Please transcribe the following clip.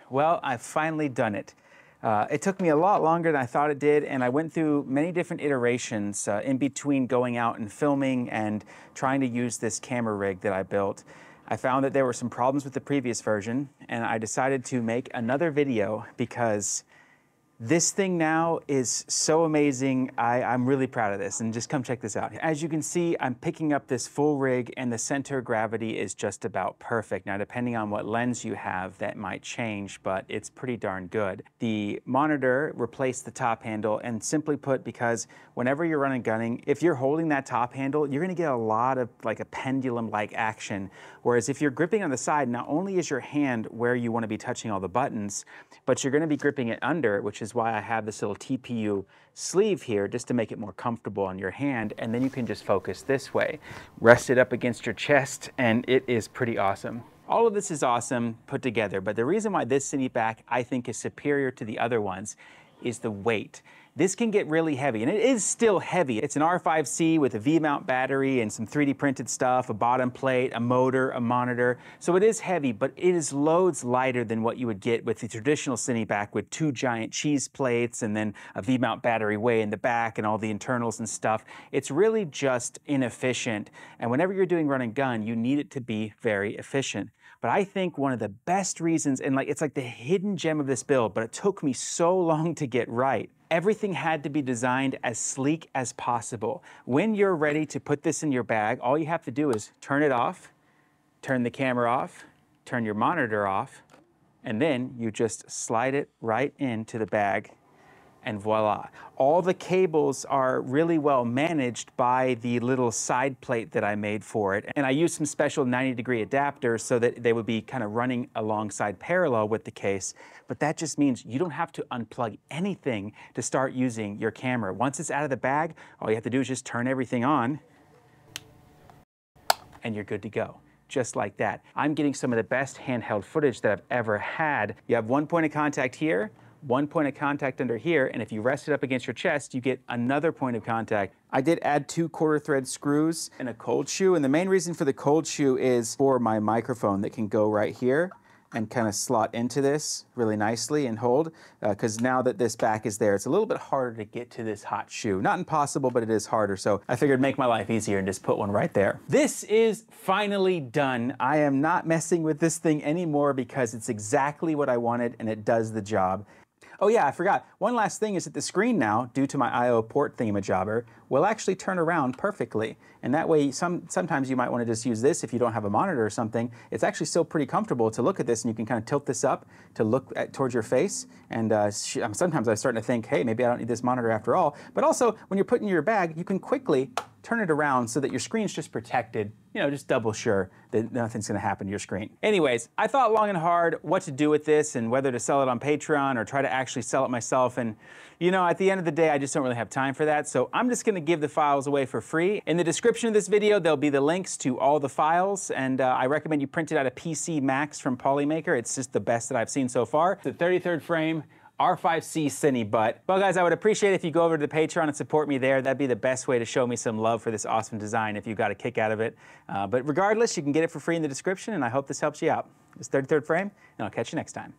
Well, I've finally done it. It took me a lot longer than I thought it did, and I went through many different iterations in between going out and filming and trying to use this camera rig that I built. I found that there were some problems with the previous version, and I decided to make another video because this thing now is so amazing. I'm really proud of this, and just come check this out. As you can see, I'm picking up this full rig and the center of gravity is just about perfect. Now, depending on what lens you have, that might change, but it's pretty darn good. The monitor replaced the top handle, and simply put, because whenever you're running gunning, if you're holding that top handle, you're gonna get a lot of like a pendulum-like action. Whereas if you're gripping on the side, not only is your hand where you wanna be touching all the buttons, but you're gonna be gripping it under, which is why I have this little TPU sleeve here just to make it more comfortable on your hand, and then you can just focus this way. Rest it up against your chest, and it is pretty awesome. All of this is awesome put together, but the reason why this Cineback I think is superior to the other ones is the weight. This can get really heavy, and it is still heavy. It's an R5C with a V-mount battery and some 3D printed stuff, a bottom plate, a motor, a monitor. So it is heavy, but it is loads lighter than what you would get with the traditional Cineback with two giant cheese plates and then a V-mount battery way in the back and all the internals and stuff. It's really just inefficient. And whenever you're doing run and gun, you need it to be very efficient. But I think one of the best reasons, and it's like the hidden gem of this build, but it took me so long to get right. Everything had to be designed as sleek as possible. When you're ready to put this in your bag, all you have to do is turn it off, turn the camera off, turn your monitor off, and then you just slide it right into the bag, and voila. All the cables are really well managed by the little side plate that I made for it. And I used some special 90-degree adapters so that they would be kind of running alongside parallel with the case. But that just means you don't have to unplug anything to start using your camera. Once it's out of the bag, all you have to do is just turn everything on and you're good to go. Just like that. I'm getting some of the best handheld footage that I've ever had. You have one point of contact here, one point of contact under here, and if you rest it up against your chest, you get another point of contact. I did add 2 quarter thread screws and a cold shoe, and the main reason for the cold shoe is for my microphone that can go right here and kind of slot into this really nicely and hold, because now that this back is there, it's a little bit harder to get to this hot shoe. Not impossible, but it is harder, so I figured make my life easier and just put one right there. This is finally done. I am not messing with this thing anymore because it's exactly what I wanted and it does the job. Oh yeah, I forgot. One last thing is that the screen now, due to my I/O port thingamajobber, will actually turn around perfectly. And that way, sometimes you might want to just use this if you don't have a monitor or something. It's actually still pretty comfortable to look at this, and you can kind of tilt this up to look towards your face. And sometimes I'm starting to think, hey, maybe I don't need this monitor after all. But also, when you're putting in your bag, you can quickly turn it around so that your screen's just protected, you know, just double sure that nothing's gonna happen to your screen. Anyways, I thought long and hard what to do with this and whether to sell it on Patreon or try to actually sell it myself. And you know, at the end of the day, I just don't really have time for that. So I'm just gonna give the files away for free. In the description of this video, there'll be the links to all the files. And I recommend you print it out a PC Max from Polymaker. It's just the best that I've seen so far. The 33rd frame, R5C Cine butt. Well guys, I would appreciate it if you go over to the Patreon and support me there. That'd be the best way to show me some love for this awesome design if you got a kick out of it. But regardless, you can get it for free in the description, and I hope this helps you out. It's 33rd frame, and I'll catch you next time.